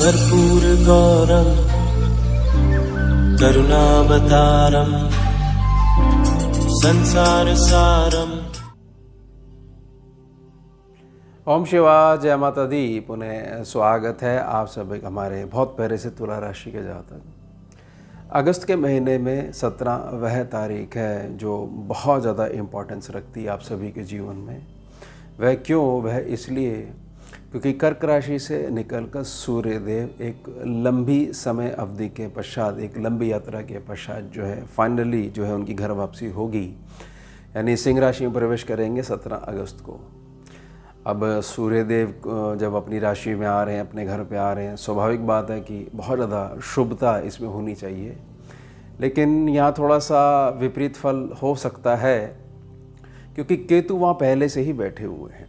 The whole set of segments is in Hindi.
कर्पूरगौरं करुणावतारं संसारसारम्। ओम शिवाय, जय माता दी। पुनः स्वागत है आप सभी हमारे बहुत प्यारे से तुला राशि के जातक। अगस्त के महीने में 17 वह तारीख है जो बहुत ज़्यादा इम्पोर्टेंस रखती है आप सभी के जीवन में। वह क्यों? वह इसलिए क्योंकि कर्क राशि से निकलकर सूर्यदेव एक लंबी समय अवधि के पश्चात, एक लंबी यात्रा के पश्चात जो है फाइनली जो है उनकी घर वापसी होगी, यानी सिंह राशि में प्रवेश करेंगे 17 अगस्त को। अब सूर्यदेव जब अपनी राशि में आ रहे हैं, अपने घर पे आ रहे हैं, स्वाभाविक बात है कि बहुत ज़्यादा शुभता इसमें होनी चाहिए, लेकिन यहाँ थोड़ा सा विपरीत फल हो सकता है क्योंकि केतु वहाँ पहले से ही बैठे हुए हैं।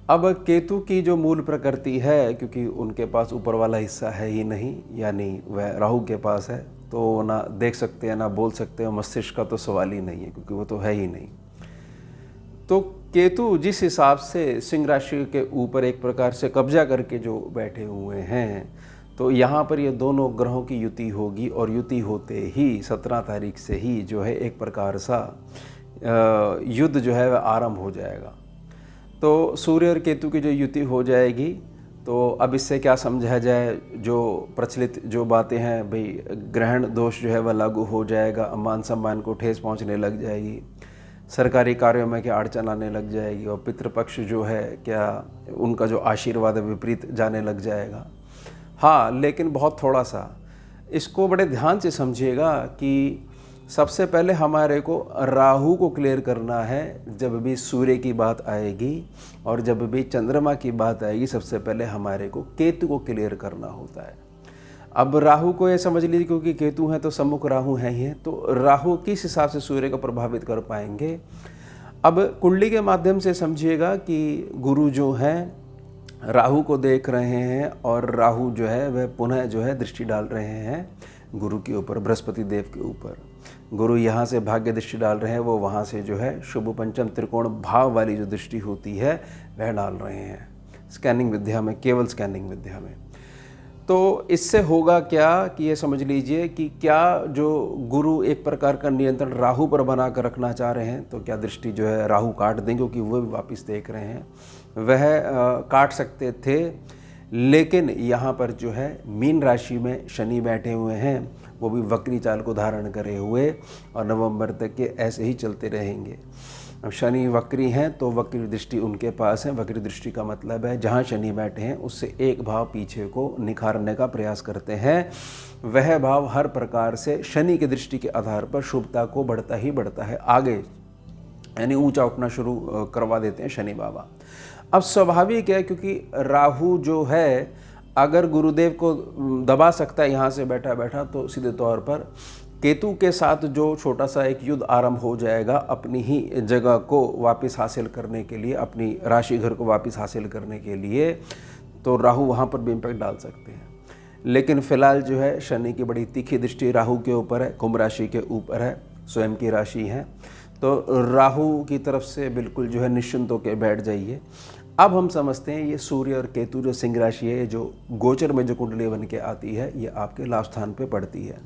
अब केतु की जो मूल प्रकृति है, क्योंकि उनके पास ऊपर वाला हिस्सा है ही नहीं, यानी वह राहु के पास है, तो ना देख सकते हैं ना बोल सकते हैं, मस्तिष्क का तो सवाल ही नहीं है क्योंकि वो तो है ही नहीं। तो केतु जिस हिसाब से सिंह राशि के ऊपर एक प्रकार से कब्जा करके जो बैठे हुए हैं, तो यहाँ पर ये दोनों ग्रहों की युति होगी और युति होते ही 17 तारीख से ही जो है एक प्रकार सा युद्ध जो है वह आरंभ हो जाएगा। तो सूर्य और केतु की जो युति हो जाएगी, तो अब इससे क्या समझा जाए, जो प्रचलित जो बातें हैं भाई, ग्रहण दोष जो है वह लागू हो जाएगा, मान सम्मान को ठेस पहुँचने लग जाएगी, सरकारी कार्यों में क्या अड़चन आने लग जाएगी, और पितृपक्ष जो है क्या उनका जो आशीर्वाद है विपरीत जाने लग जाएगा। हाँ, लेकिन बहुत थोड़ा सा इसको बड़े ध्यान से समझिएगा कि सबसे पहले हमारे को राहु को क्लियर करना है। जब भी सूर्य की बात आएगी और जब भी चंद्रमा की बात आएगी, सबसे पहले हमारे को केतु को क्लियर करना होता है। अब राहु को ये समझ लीजिए, क्योंकि केतु हैं तो सम्मुख राहु हैं ही हैं, तो राहु किस हिसाब से सूर्य को प्रभावित कर पाएंगे। अब कुंडली के माध्यम से समझिएगा कि गुरु जो हैं राहु को देख रहे हैं और राहु जो है वह पुनः जो है दृष्टि डाल रहे हैं गुरु के ऊपर, बृहस्पति देव के ऊपर। गुरु यहाँ से भाग्य दृष्टि डाल रहे हैं, वो वहाँ से जो है शुभ पंचम त्रिकोण भाव वाली जो दृष्टि होती है वह डाल रहे हैं स्कैनिंग विद्या में, केवल स्कैनिंग विद्या में। तो इससे होगा क्या कि ये समझ लीजिए कि क्या जो गुरु एक प्रकार का नियंत्रण राहु पर बना कर रखना चाह रहे हैं, तो क्या दृष्टि जो है राहु काट देंगे, क्योंकि वो भी वापस देख रहे हैं, वह काट सकते थे। लेकिन यहाँ पर जो है मीन राशि में शनि बैठे हुए हैं, वो भी वक्री चाल को धारण करे हुए, और नवंबर तक के ऐसे ही चलते रहेंगे। अब शनि वक्री हैं तो वक्री दृष्टि उनके पास है। वक्री दृष्टि का मतलब है जहाँ शनि बैठे हैं उससे एक भाव पीछे को निखारने का प्रयास करते हैं। वह भाव हर प्रकार से शनि की दृष्टि के आधार पर शुभता को बढ़ता ही बढ़ता है आगे, यानी ऊंचा उठना शुरू करवा देते हैं शनि बाबा। अब स्वाभाविक है, क्योंकि राहु जो है अगर गुरुदेव को दबा सकता है यहाँ से बैठा बैठा, तो सीधे तौर पर केतु के साथ जो छोटा सा एक युद्ध आरंभ हो जाएगा अपनी ही जगह को वापस हासिल करने के लिए, अपनी राशि घर को वापस हासिल करने के लिए, तो राहु वहाँ पर भी इम्पैक्ट डाल सकते हैं। लेकिन फिलहाल जो है शनि की बड़ी तीखी दृष्टि राहु के ऊपर है, कुंभ राशि के ऊपर है, स्वयं की राशि है, तो राहु की तरफ से बिल्कुल जो है निश्चिंत होकर बैठ जाइए। अब हम समझते हैं ये सूर्य और केतु जो सिंह राशि है, जो गोचर में जो कुंडली बन के आती है, ये आपके लाभ स्थान पे पड़ती है।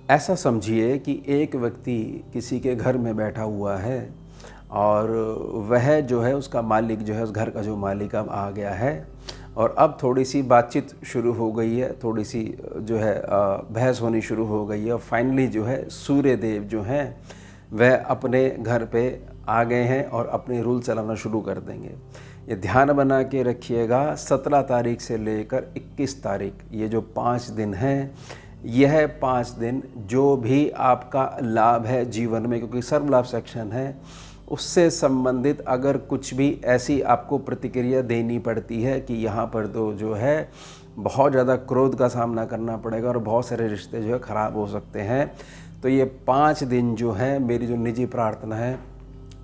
ऐसा समझिए कि एक व्यक्ति किसी के घर में बैठा हुआ है और वह जो है उसका मालिक जो है, उस घर का जो मालिक अब आ गया है, और अब थोड़ी सी बातचीत शुरू हो गई है, थोड़ी सी जो है बहस होनी शुरू हो गई है, और फाइनली जो है सूर्य देव जो हैं वह अपने घर पे आ गए हैं और अपने रूल चलाना शुरू कर देंगे। ये ध्यान बना के रखिएगा, 17 तारीख से लेकर 21 तारीख, ये जो 5 दिन हैं, यह 5 दिन जो भी आपका लाभ है जीवन में, क्योंकि सर्व लाभ सेक्शन है, उससे संबंधित अगर कुछ भी ऐसी आपको प्रतिक्रिया देनी पड़ती है कि यहाँ पर तो जो है बहुत ज़्यादा क्रोध का सामना करना पड़ेगा और बहुत सारे रिश्ते जो है ख़राब हो सकते हैं, तो ये 5 दिन जो है मेरी जो निजी प्रार्थना है,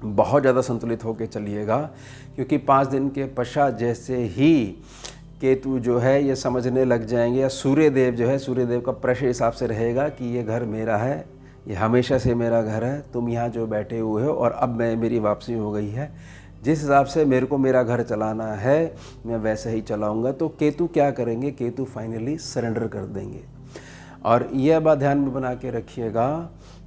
बहुत ज़्यादा संतुलित होकर चलिएगा। क्योंकि 5 दिन के पश्चात जैसे ही केतु जो है ये समझने लग जाएंगे, या सूर्यदेव जो है, सूर्यदेव का प्रेशर हिसाब से रहेगा कि ये घर मेरा है, ये हमेशा से मेरा घर है, तुम यहाँ जो बैठे हुए हो और अब मेरी वापसी हो गई है, जिस हिसाब से मेरे को मेरा घर चलाना है मैं वैसे ही चलाऊंगा। तो केतु क्या करेंगे, केतु फाइनली सरेंडर कर देंगे। और यह बात ध्यान में बना के रखिएगा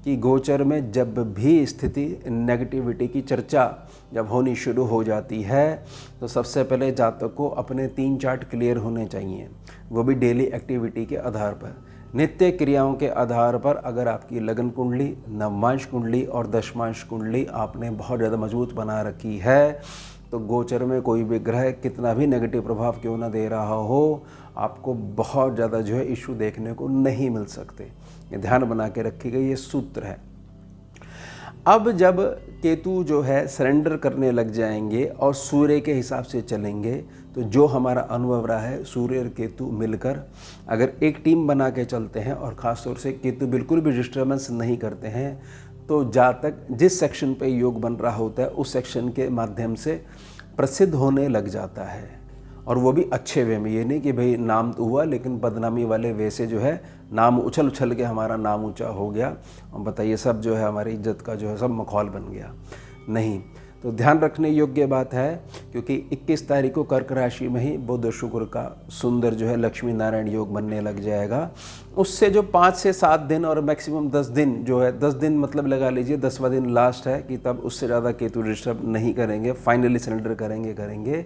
कि गोचर में जब भी स्थिति नेगेटिविटी की चर्चा जब होनी शुरू हो जाती है तो सबसे पहले जातक को अपने 3 चार्ट क्लियर होने चाहिए, वो भी डेली एक्टिविटी के आधार पर, नित्य क्रियाओं के आधार पर। अगर आपकी लगन कुंडली, नवमांश कुंडली और दशमांश कुंडली आपने बहुत ज़्यादा मजबूत बना रखी है तो गोचर में कोई भी ग्रह कितना भी नेगेटिव प्रभाव क्यों ना दे रहा हो, आपको बहुत ज़्यादा जो है इशू देखने को नहीं मिल सकते। ये ध्यान बना के रखिएगा, ये सूत्र है। अब जब केतु जो है सरेंडर करने लग जाएंगे और सूर्य के हिसाब से चलेंगे तो जो हमारा अनुभव रहा है, सूर्य और केतु मिलकर अगर एक टीम बना के चलते हैं और ख़ास तौर से केतु बिल्कुल भी डिस्टर्बेंस नहीं करते हैं तो जातक जिस सेक्शन पे योग बन रहा होता है उस सेक्शन के माध्यम से प्रसिद्ध होने लग जाता है। और वो भी अच्छे वे में, ये नहीं कि भाई नाम तो हुआ लेकिन बदनामी वाले वे से जो है नाम उछल उछल के हमारा नाम ऊंचा हो गया और बताइए सब जो है हमारी इज्जत का जो है सब मखौल बन गया, नहीं। तो ध्यान रखने योग्य बात है क्योंकि 21 तारीख को कर्क राशि में ही बुध शुक्र का सुंदर जो है लक्ष्मी नारायण योग बनने लग जाएगा। उससे जो 5 से 7 दिन और मैक्सिमम 10 दिन जो है, 10 दिन मतलब लगा लीजिए 10वां दिन लास्ट है कि तब उससे ज़्यादा केतु डिस्टर्ब नहीं करेंगे, फाइनली सरेंडर करेंगे।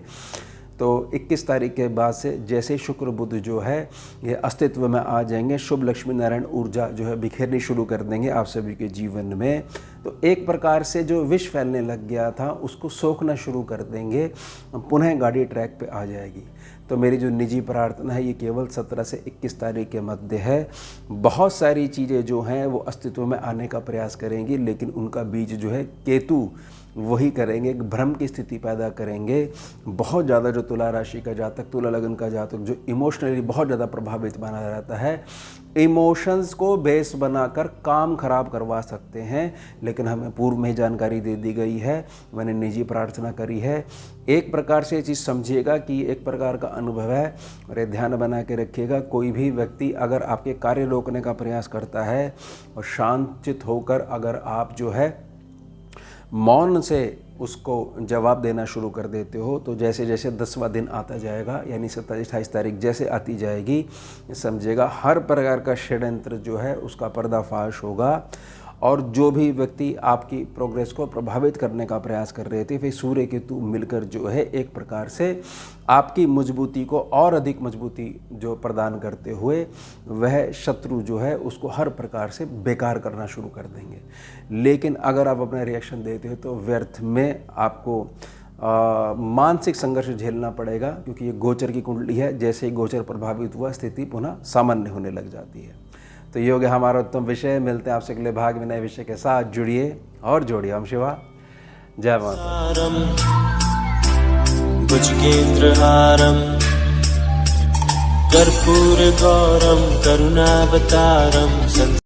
तो 21 तारीख के बाद से जैसे शुक्र बुध जो है ये अस्तित्व में आ जाएंगे, शुभ लक्ष्मी नारायण ऊर्जा जो है बिखेरनी शुरू कर देंगे आप सभी के जीवन में। तो एक प्रकार से जो विष फैलने लग गया था उसको सोखना शुरू कर देंगे, पुनः गाड़ी ट्रैक पे आ जाएगी। तो मेरी जो निजी प्रार्थना है ये केवल 17 से 21 तारीख के मध्य है। बहुत सारी चीज़ें जो हैं वो अस्तित्व में आने का प्रयास करेंगी लेकिन उनका बीज जो है केतु वही करेंगे, भ्रम की स्थिति पैदा करेंगे। बहुत ज़्यादा जो तुला राशि का जातक, तुला लगन का जातक जो इमोशनली बहुत ज़्यादा प्रभावित बना रहता है, इमोशंस को बेस बनाकर काम खराब करवा सकते हैं। लेकिन हमें पूर्व में जानकारी दे दी गई है, मैंने निजी प्रार्थना करी है। एक प्रकार से ये चीज़ समझिएगा कि एक प्रकार का अनुभव है और ये ध्यान बना के रखिएगा। कोई भी व्यक्ति अगर आपके कार्य रोकने का प्रयास करता है और शांतचित्त होकर अगर आप जो है मौन से उसको जवाब देना शुरू कर देते हो तो जैसे जैसे 10वां दिन आता जाएगा यानी 27-28 तारीख जैसे आती जाएगी, समझिएगा हर प्रकार का षड्यंत्र जो है उसका पर्दाफाश होगा। और जो भी व्यक्ति आपकी प्रोग्रेस को प्रभावित करने का प्रयास कर रहे थे, फिर सूर्य केतु मिलकर जो है एक प्रकार से आपकी मजबूती को और अधिक मजबूती जो प्रदान करते हुए वह शत्रु जो है उसको हर प्रकार से बेकार करना शुरू कर देंगे। लेकिन अगर आप अपना रिएक्शन देते हो तो व्यर्थ में आपको मानसिक संघर्ष झेलना पड़ेगा क्योंकि ये गोचर की कुंडली है। जैसे ही गोचर प्रभावित हुआ स्थिति पुनः सामान्य होने लग जाती है। तो योग है हमारा उत्तम विषय। मिलते हैं आपसे अगले भाग में नए विषय के साथ। जुड़िए और जोड़िए। ओम शिवा जय माता। भुजगेन्द्रहारं कर्पूरगौरं करुणावतारं